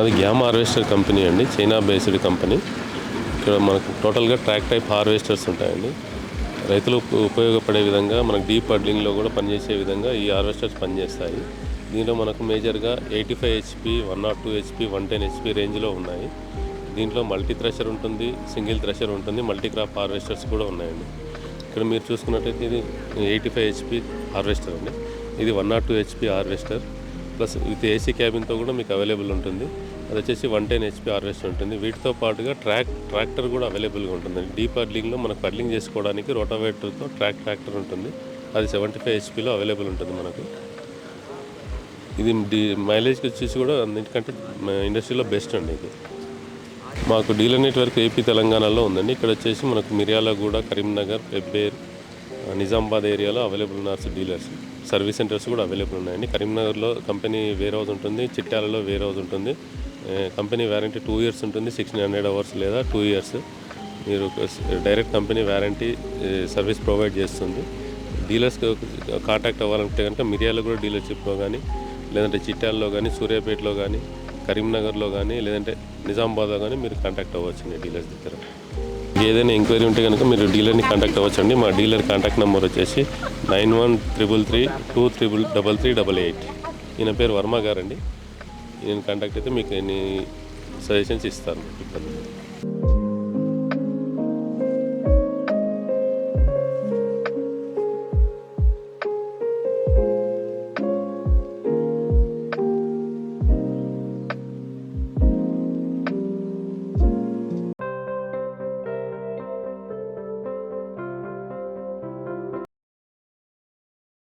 మాది game harvester company అండి, China based company. ఇక్కడ మనకు టోటల్గా ట్రాక్ టైప్ హార్వెస్టర్స్ ఉంటాయండి. రైతులకు ఉపయోగపడే విధంగా మనకు డీప్ పడ్లింగ్లో కూడా పనిచేసే విధంగా ఈ హార్వెస్టర్స్ పనిచేస్తాయి. దీనిలో మనకు మేజర్గా 85 HP, 102 HP, 110 HP రేంజ్లో ఉన్నాయి. దీంట్లో మల్టీ థ్రెషర్ ఉంటుంది, సింగిల్ థ్రెషర్ ఉంటుంది, మల్టీ క్రాప్ హార్వెస్టర్స్ కూడా ఉన్నాయండి. ఇక్కడ మీరు చూసుకున్నట్టయితే ఇది 85 HP హార్వెస్టర్ అండి. ఇది 102 HP harvester plus with AC క్యాబిన్తో కూడా మీకు అవైలబుల్ ఉంటుంది. అది వచ్చేసి 110 HP హార్వెస్టర్ ఉంటుంది. వీటితో పాటుగా ట్రాక్టర్ కూడా అవైలబుల్గా ఉంటుంది. డీప్ పడ్లింగ్లో మనకు పడ్లింగ్ చేసుకోవడానికి రోటావేటర్తో ట్రాక్టర్ ఉంటుంది. అది 75 HPలో అవైలబుల్ ఉంటుంది మనకు. ఇది మైలేజ్కి వచ్చేసి కూడా అన్నింటికంటే ఇండస్ట్రీలో బెస్ట్ అండి. ఇది మాకు డీలర్ నెట్వర్క్ ఏపీ తెలంగాణలో ఉందండి. ఇక్కడ వచ్చేసి మనకు మిర్యాలగూడ, కరీంనగర్, పెబ్బేర్, నిజామాబాద్ ఏరియాలో అవైలబుల్ ఉన్నారు డీలర్స్. సర్వీస్ సెంటర్స్ కూడా అవైలబుల్ ఉన్నాయండి. కరీంనగర్లో కంపెనీ వేర్ హౌస్ ఉంటుంది, చిట్యాలలో వేర్ హౌస్ ఉంటుంది. కంపెనీ వ్యారంటీ 2 years ఉంటుంది, 1600 hours లేదా 2 years. మీరు direct company warranty service provide చేస్తుంది. డీలర్స్ కాంటాక్ట్ అవ్వాలంటే కనుక మిర్యాలగూడ డీలర్షిప్లో కానీ, లేదంటే చిట్యాలలో కానీ, సూర్యాపేటలో కానీ, కరీంనగర్లో కానీ, లేదంటే నిజామాబాద్లో కానీ మీరు కాంటాక్ట్ అవ్వచ్చండి డీలర్స్ దగ్గర. ఏదైనా ఎంక్వైరీ ఉంటే కనుక మీరు డీలర్ని కాంటాక్ట్ అవ్వచ్చండి. మా డీలర్ కాంటాక్ట్ నెంబర్ వచ్చేసి 91333388. ఈయన పేరు వర్మ గారండి. ఈయన కాంటాక్ట్ అయితే మీకు ఎన్ని సజెషన్స్ ఇస్తాను.